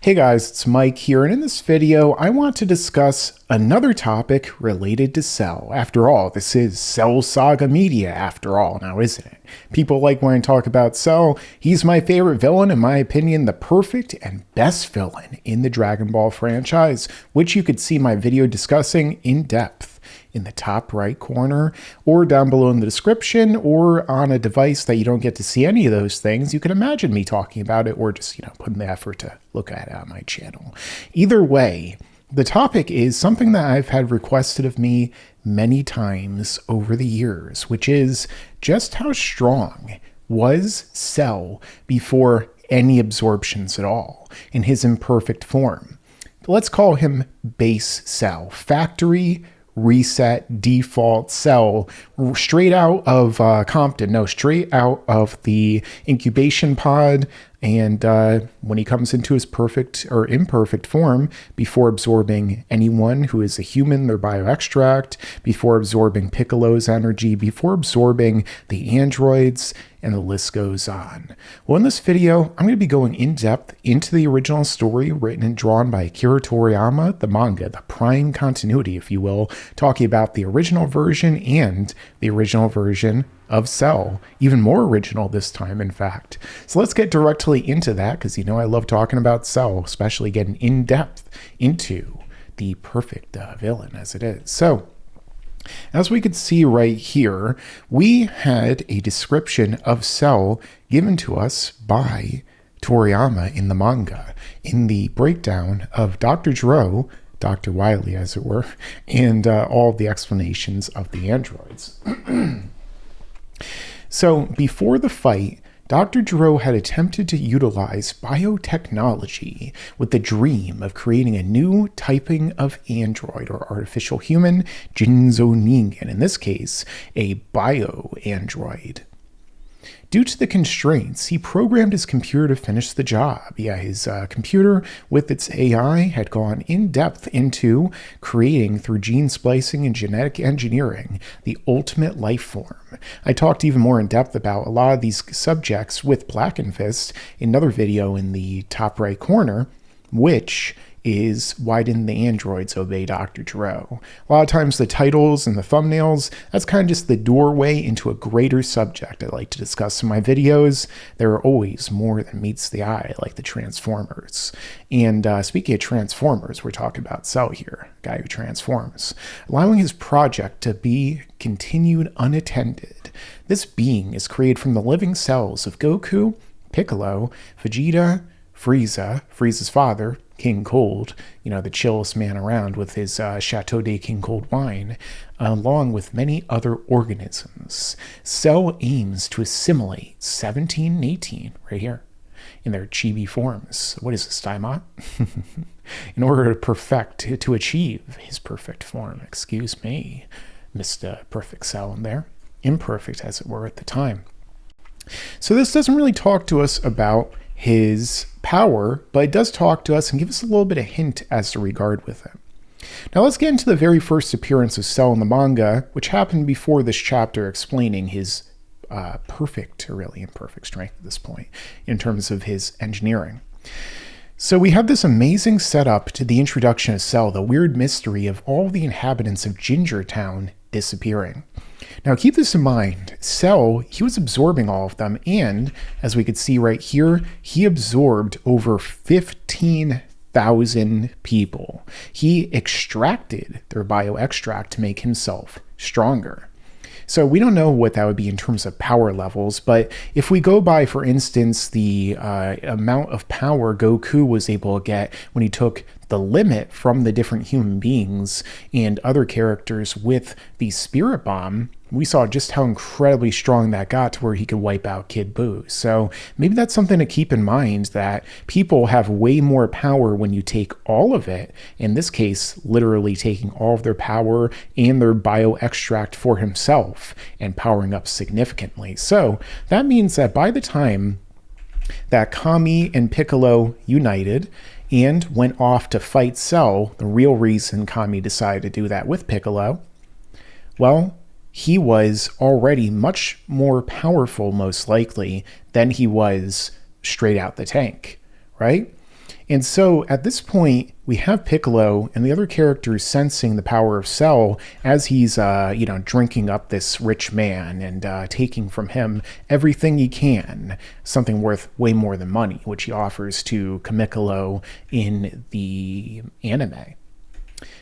Hey guys, it's Mike here, and in this video, I want to discuss another topic related to Cell. After all, this is Cell Saga Media, after all, now isn't it? People like when I talk about Cell. He's my favorite villain, in my opinion, the perfect and best villain in the Dragon Ball franchise, which you could see my video discussing in depth in the top right corner, or down below in the description, or on a device that you don't get to see any of those things. You can imagine me talking about it, or just, putting the effort to look at it on my channel. Either way, the topic is something that I've had requested of me many times over the years, which is just how strong was Cell before any absorptions at all in his imperfect form. Let's call him base Cell, factory reset default Cell, straight out of Compton, no, straight out of the incubation pod. And when he comes into his perfect or imperfect form, before absorbing anyone who is a human, their bioextract, before absorbing Piccolo's energy, before absorbing the androids, and the list goes on. Well, in this video, I'm going to be going in depth into the original story written and drawn by Akira Toriyama, the manga, the prime continuity, if you will, talking about the original version and the original version of Cell, even more original this time, in fact. So let's get directly into that, because I love talking about Cell, especially getting in depth into the perfect villain as it is. So as we could see right here, we had a description of Cell given to us by Toriyama in the manga, in the breakdown of Dr. Gero, Dr. Wily as it were, and all the explanations of the androids. So before the fight, Dr. Gero had attempted to utilize biotechnology with the dream of creating a new typing of android or artificial human, Jinzo Ningen, in this case, a bio-android. Due to the constraints, he programmed his computer to finish the job. Yeah, his computer with its AI had gone in depth into creating, through gene splicing and genetic engineering, the ultimate life form. I talked even more in depth about a lot of these subjects with Blackenfist in another video in the top right corner, which is Why Didn't the Androids Obey Dr. Gero? A lot of times the titles and the thumbnails, that's kind of just the doorway into a greater subject I like to discuss in my videos. There are always more than meets the eye, like the Transformers. And speaking of Transformers, we're talking about Cell here, a guy who transforms, allowing his project to be continued unattended. This being is created from the living cells of Goku, Piccolo, Vegeta, Frieza's father, King Cold, the chillest man around with his Chateau de King Cold wine, along with many other organisms. Cell aims to assimilate 17 and 18, right here, in their chibi forms. What is this, Daimon? In order to achieve his perfect form. Excuse me, Mr. Perfect Cell in there. Imperfect, as it were, at the time. So this doesn't really talk to us about his power, but it does talk to us and give us a little bit of hint as to regard with it. Now let's get into the very first appearance of Cell in the manga, which happened before this chapter, explaining his perfect, or really imperfect strength at this point, in terms of his engineering. So we have this amazing setup to the introduction of Cell, the weird mystery of all the inhabitants of Ginger Town disappearing. Now keep this in mind, Cell, he was absorbing all of them, and as we could see right here, he absorbed over 15,000 people. He extracted their bioextract to make himself stronger. So we don't know what that would be in terms of power levels, but if we go by, for instance, the amount of power Goku was able to get when he took the limit from the different human beings and other characters with the Spirit Bomb, we saw just how incredibly strong that got to where he could wipe out Kid Buu. So maybe that's something to keep in mind, that people have way more power when you take all of it. In this case, literally taking all of their power and their bioextract for himself and powering up significantly. So that means that by the time that Kami and Piccolo united and went off to fight Cell, the real reason Kami decided to do that with Piccolo, well, he was already much more powerful, most likely, than he was straight out the tank, right? And so at this point, we have Piccolo and the other characters sensing the power of Cell as he's, drinking up this rich man and taking from him everything he can, something worth way more than money, which he offers to Piccolo in the anime.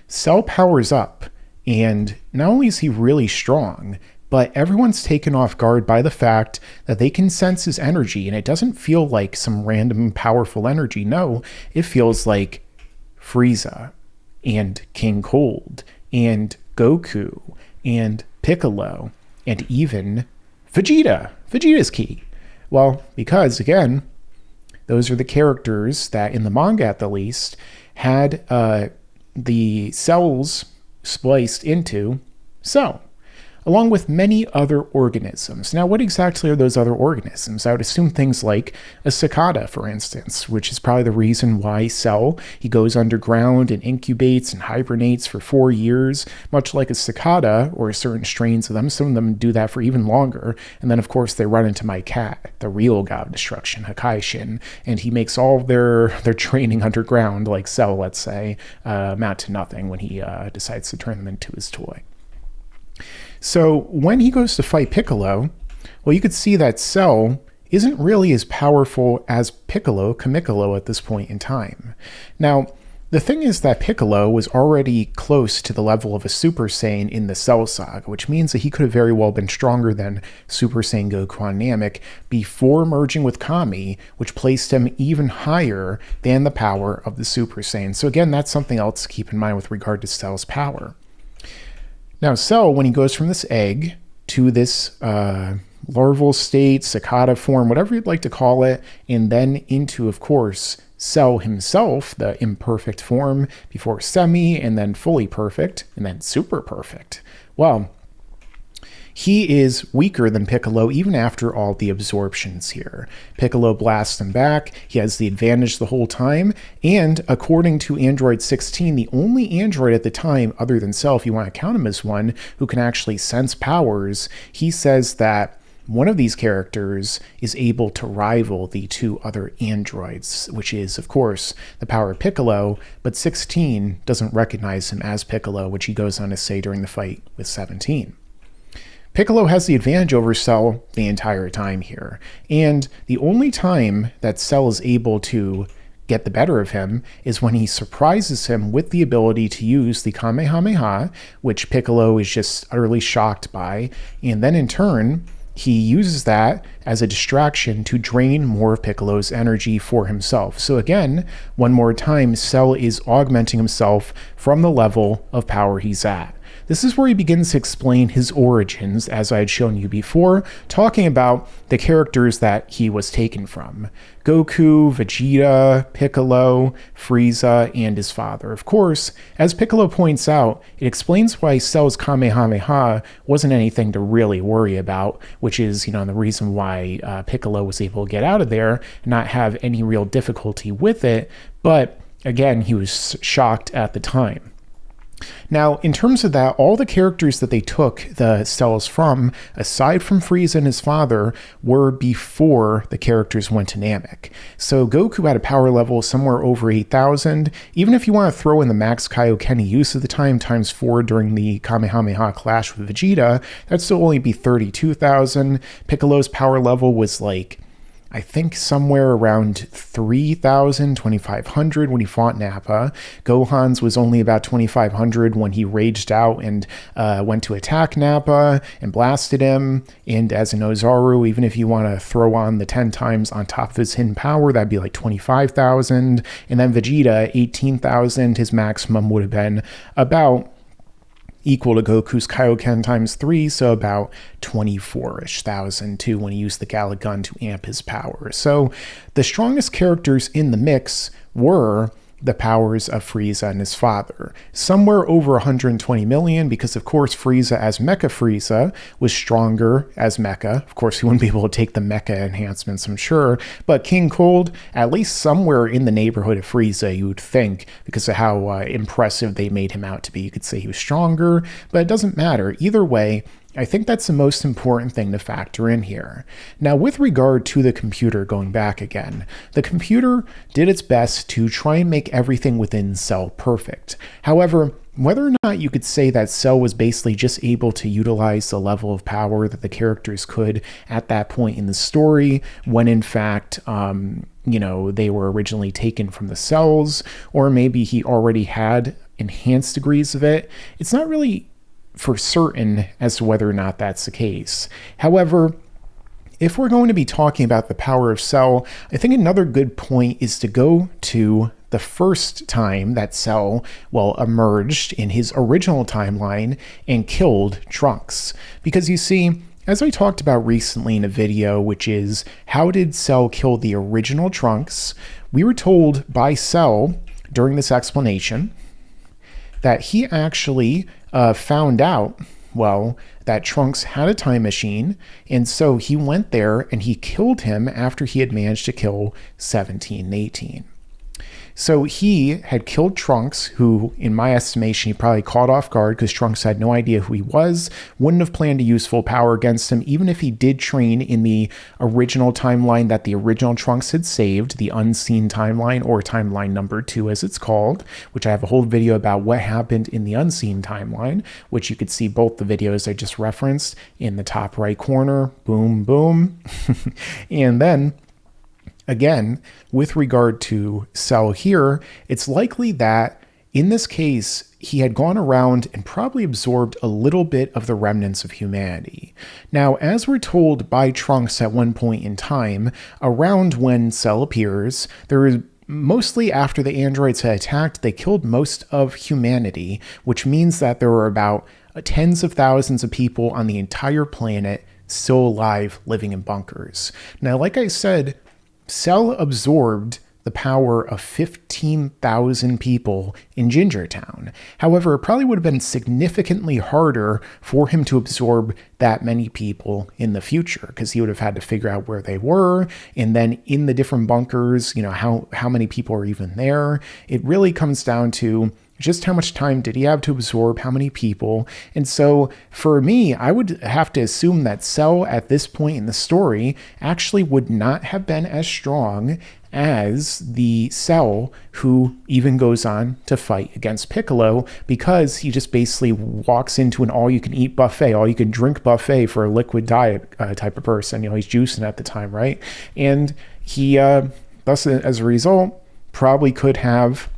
Cell powers up, and not only is he really strong, but everyone's taken off guard by the fact that they can sense his energy, and it doesn't feel like some random powerful energy. No, it feels like Frieza and King Cold and Goku and Piccolo and even Vegeta. Vegeta's key. Well, because, again, those are the characters that, in the manga at the least, had the cells spliced into Cell, along with many other organisms. Now, what exactly are those other organisms? I would assume things like a cicada, for instance, which is probably the reason why Cell, he goes underground and incubates and hibernates for 4 years, much like a cicada, or certain strains of them. Some of them do that for even longer. And then, of course, they run into my cat, the real god of destruction, Hakaishin, and he makes all of their training underground, like Cell, let's say, amount to nothing when he decides to turn them into his toy. So when he goes to fight Piccolo, well, you could see that Cell isn't really as powerful as Piccolo at this point in time. Now, the thing is that Piccolo was already close to the level of a Super Saiyan in the Cell Saga, which means that he could have very well been stronger than Super Saiyan Goku on Namek before merging with Kami, which placed him even higher than the power of the Super Saiyan. So again, that's something else to keep in mind with regard to Cell's power. Now, Cell, when he goes from this egg to this larval state, cicada form, whatever you'd like to call it, and then into, of course, Cell himself, the imperfect form, before semi, and then fully perfect, and then super perfect. Well, he is weaker than Piccolo even after all the absorptions here. Piccolo blasts him back, he has the advantage the whole time, and according to Android 16, the only android at the time, other than Cell, if you want to count him as one, who can actually sense powers, he says that one of these characters is able to rival the two other androids, which is, of course, the power of Piccolo, but 16 doesn't recognize him as Piccolo, which he goes on to say during the fight with 17. Piccolo has the advantage over Cell the entire time here, and the only time that Cell is able to get the better of him is when he surprises him with the ability to use the Kamehameha, which Piccolo is just utterly shocked by, and then in turn, he uses that as a distraction to drain more of Piccolo's energy for himself. So again, one more time, Cell is augmenting himself from the level of power he's at. This is where he begins to explain his origins, as I had shown you before, talking about the characters that he was taken from. Goku, Vegeta, Piccolo, Frieza, and his father. Of course, as Piccolo points out, it explains why Cell's Kamehameha wasn't anything to really worry about, which is, the reason why Piccolo was able to get out of there and not have any real difficulty with it. But again, he was shocked at the time. Now, in terms of that, all the characters that they took the cells from, aside from Frieza and his father, were before the characters went to Namek. So Goku had a power level somewhere over 8,000. Even if you want to throw in the max Kaioken use of the time times 4 during the Kamehameha clash with Vegeta, that'd still only be 32,000. Piccolo's power level was I think somewhere around 3,000, 2,500 when he fought Nappa. Gohan's was only about 2,500 when he raged out and went to attack Nappa and blasted him. And as an Ozaru, even if you want to throw on the 10 times on top of his hidden power, that'd be 25,000. And then Vegeta, 18,000. His maximum would have been about equal to Goku's Kaioken times 3, so about 24-ish thousand too when he used the Galick Gun to amp his power. So the strongest characters in the mix were the powers of Frieza and his father. Somewhere over 120 million, because of course Frieza as Mecha Frieza was stronger as Mecha. Of course he wouldn't be able to take the Mecha enhancements, I'm sure, but King Cold, at least somewhere in the neighborhood of Frieza, you would think, because of how impressive they made him out to be. You could say he was stronger, but it doesn't matter. Either way, I think that's the most important thing to factor in here. Now, with regard to the computer, going back again, the computer did its best to try and make everything within Cell perfect. However, whether or not you could say that Cell was basically just able to utilize the level of power that the characters could at that point in the story, when in fact, they were originally taken from the cells, or maybe he already had enhanced degrees of it, it's not really for certain as to whether or not that's the case. However, if we're going to be talking about the power of Cell, I think another good point is to go to the first time that Cell, emerged in his original timeline and killed Trunks. Because you see, as I talked about recently in a video, which is how did Cell kill the original Trunks, we were told by Cell during this explanation that he actually found out, that Trunks had a time machine, and so he went there and he killed him after he had managed to kill 17 and 18. So he had killed Trunks, who, in my estimation, he probably caught off guard because Trunks had no idea who he was, wouldn't have planned to use full power against him, even if he did train in the original timeline that the original Trunks had saved, the unseen timeline, or timeline number 2 as it's called, which I have a whole video about what happened in the unseen timeline, which you could see both the videos I just referenced in the top right corner. Boom, boom. And then, again, with regard to Cell here, it's likely that in this case, he had gone around and probably absorbed a little bit of the remnants of humanity. Now, as we're told by Trunks at one point in time, around when Cell appears, there is mostly after the androids had attacked, they killed most of humanity, which means that there were about tens of thousands of people on the entire planet still alive, living in bunkers. Now, like I said, Cell absorbed the power of 15,000 people in Gingertown. However, it probably would have been significantly harder for him to absorb that many people in the future, because he would have had to figure out where they were, and then in the different bunkers, how many people are even there. It really comes down to just how much time did he have to absorb how many people. And so for me, I would have to assume that Cell at this point in the story actually would not have been as strong as the Cell who even goes on to fight against Piccolo, because he just basically walks into an all-you-can-eat buffet, all-you-can-drink buffet for a liquid diet type of person. He's juicing at the time, right? And he, thus as a result, probably could have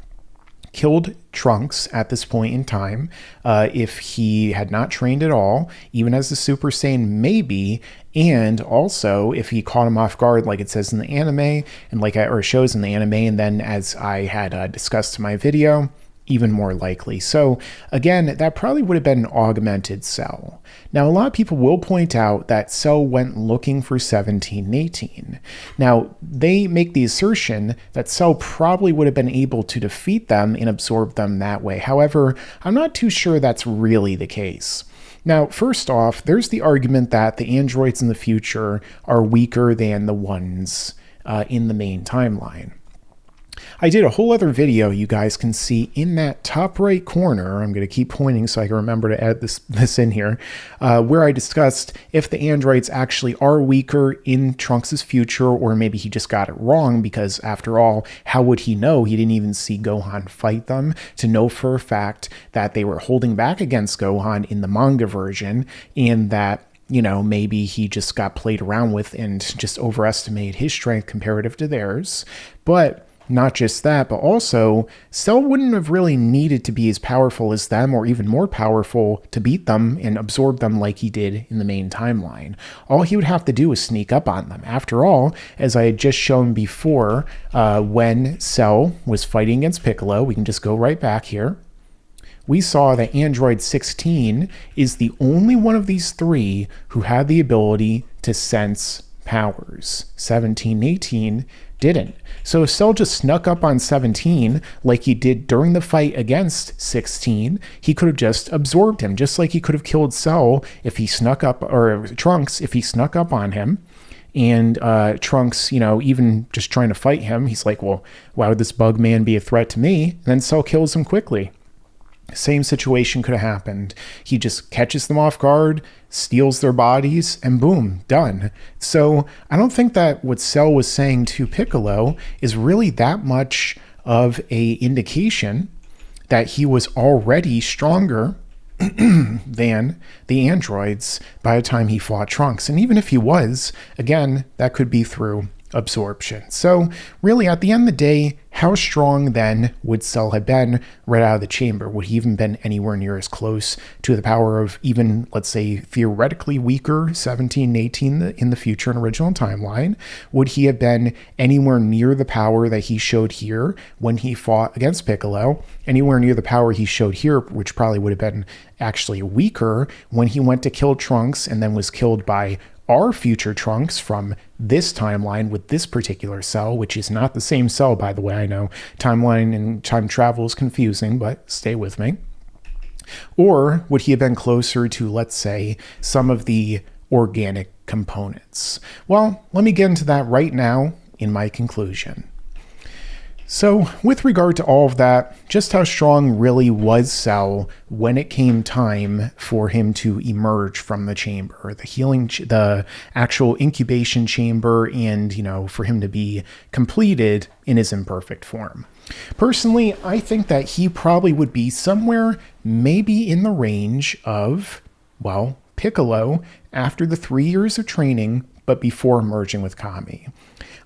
killed Trunks at this point in time if he had not trained at all, even as the Super Saiyan maybe, and also if he caught him off guard like it says in the anime, and or shows in the anime, and then as I had discussed in my video, even more likely. So again, that probably would have been an augmented Cell. Now, a lot of people will point out that Cell went looking for 17 and 18. Now, they make the assertion that Cell probably would have been able to defeat them and absorb them that way. However, I'm not too sure that's really the case. Now, first off, there's the argument that the androids in the future are weaker than the ones in the main timeline. I did a whole other video you guys can see in that top right corner. I'm going to keep pointing so I can remember to add this in here, where I discussed if the androids actually are weaker in Trunks' future, or maybe he just got it wrong, because after all, how would he know? He didn't even see Gohan fight them to know for a fact that they were holding back against Gohan in the manga version, and that maybe he just got played around with and just overestimated his strength comparative to theirs. But not just that, but also Cell wouldn't have really needed to be as powerful as them, or even more powerful to beat them and absorb them like he did in the main timeline. All he would have to do is sneak up on them. After all, as I had just shown before, when Cell was fighting against Piccolo, we can just go right back here. We saw that Android 16 is the only one of these three who had the ability to sense powers. 17, 18 didn't. So if Cell just snuck up on 17 like he did during the fight against 16, he could have just absorbed him, just like he could have killed Cell if he snuck up, or Trunks if he snuck up on him. And Trunks, even just trying to fight him, he's like, well, why would this bug man be a threat to me? And then Cell kills him quickly. Same situation could have happened. He just catches them off guard, steals their bodies, and boom, done. So I don't think that what Cell was saying to Piccolo is really that much of a indication that he was already stronger than the androids by the time he fought Trunks. And even if he was, again, that could be through absorption. So really, at the end of the day, how strong then would Cell have been right out of the chamber? Would he even been anywhere near as close to the power of even, let's say, theoretically weaker 17 and 18 in the future and original timeline? Would he have been anywhere near the power that he showed here when he fought against Piccolo? Anywhere near the power he showed here, which probably would have been actually weaker when he went to kill Trunks and then was killed by our future Trunks from this timeline with this particular Cell, which is not the same Cell, by the way. I know timeline and time travel is confusing, but stay with me. Or would he have been closer to, let's say, some of the organic components? Well, let me get into that right now in my conclusion. So with regard to all of that, just how strong really was Cell when it came time for him to emerge from the chamber, the actual incubation chamber, and, for him to be completed in his imperfect form? Personally, I think that he probably would be somewhere maybe in the range of, Piccolo after the 3 years of training, but before merging with Kami.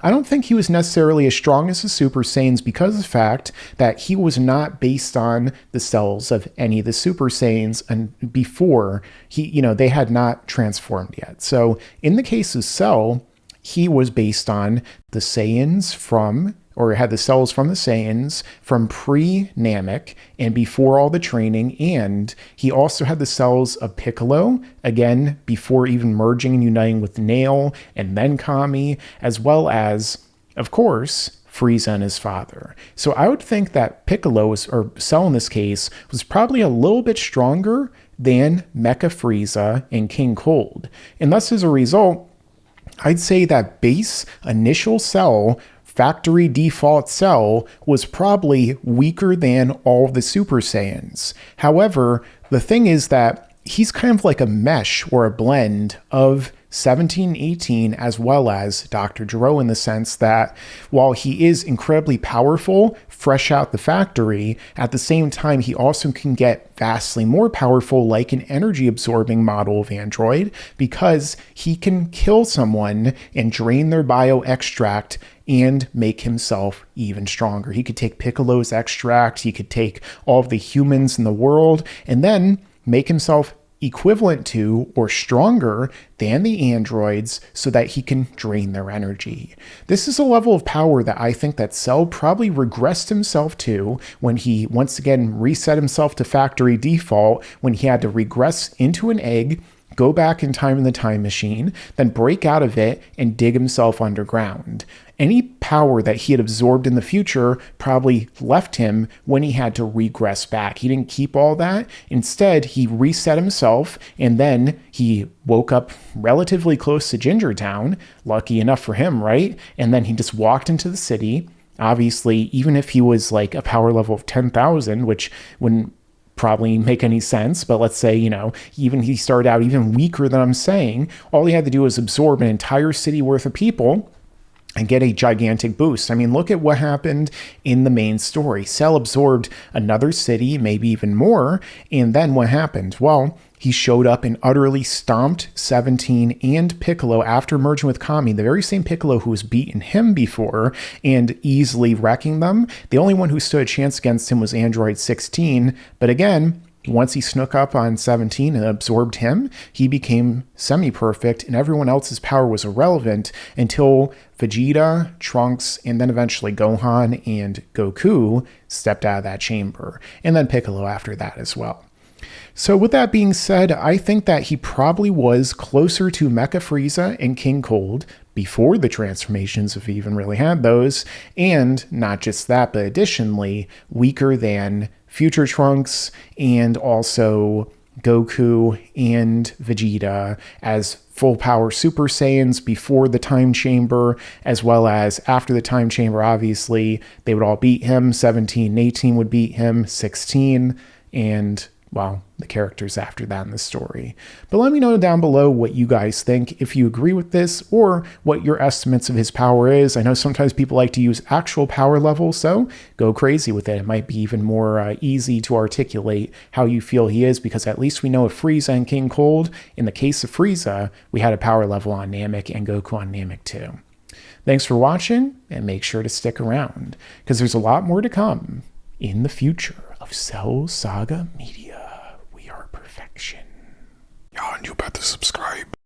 I don't think he was necessarily as strong as the Super Saiyans because of the fact that he was not based on the cells of any of the Super Saiyans and before they had not transformed yet. So in the case of Cell, he was based on the Saiyans had the cells from the Saiyans from pre-Namek and before all the training, and he also had the cells of Piccolo, again, before even merging and uniting with Nail and then Kami, as well as, of course, Frieza and his father. So I would think that or Cell in this case, was probably a little bit stronger than Mecha Frieza and King Cold. And thus, as a result, I'd say that base initial Cell, factory default Cell, was probably weaker than all the Super Saiyans. However, the thing is that he's kind of like a mesh or a blend of 17, 18, as well as Dr. Gero, in the sense that while he is incredibly powerful, fresh out the factory, at the same time, he also can get vastly more powerful like an energy absorbing model of android, because he can kill someone and drain their bio extract and make himself even stronger. He could take Piccolo's extract, he could take all of the humans in the world, and then make himself equivalent to or stronger than the androids so that he can drain their energy. This is a level of power that I think that Cell probably regressed himself to when he once again reset himself to factory default, when he had to regress into an egg, go back in time in the time machine, then break out of it and dig himself underground. Any power that he had absorbed in the future probably left him when he had to regress back. He didn't keep all that. Instead, he reset himself, and then he woke up relatively close to Ginger Town. Lucky enough for him, right? And then he just walked into the city. Obviously, even if he was like a power level of 10,000, which wouldn't probably make any sense, but let's say, even he started out even weaker than I'm saying, all he had to do was absorb an entire city worth of people and get a gigantic boost. I mean, look at what happened in the main story. Cell absorbed another city, maybe even more, and then what happened? Well, he showed up and utterly stomped 17 and Piccolo after merging with Kami, the very same Piccolo who has beaten him before and easily wrecking them. The only one who stood a chance against him was Android 16, but again, once he snuck up on 17 and absorbed him, he became semi-perfect, and everyone else's power was irrelevant until Vegeta, Trunks, and then eventually Gohan and Goku stepped out of that chamber, and then Piccolo after that as well. So with that being said, I think that he probably was closer to Mecha Frieza and King Cold before the transformations, if he even really had those, and not just that, but additionally weaker than Future Trunks and also Goku and Vegeta as full power Super Saiyans before the time chamber, as well as after the time chamber. Obviously, they would all beat him. 17 and 18 would beat him. 16 and, well, the characters after that in the story. But let me know down below what you guys think, if you agree with this, or what your estimates of his power is. I know sometimes people like to use actual power levels, so go crazy with it. It might be even more easy to articulate how you feel he is, because at least we know of Frieza and King Cold. In the case of Frieza, we had a power level on Namek and Goku on Namek too. Thanks for watching, and make sure to stick around, because there's a lot more to come in the future of Cell Saga Media. We are perfection. Yeah, and you better subscribe.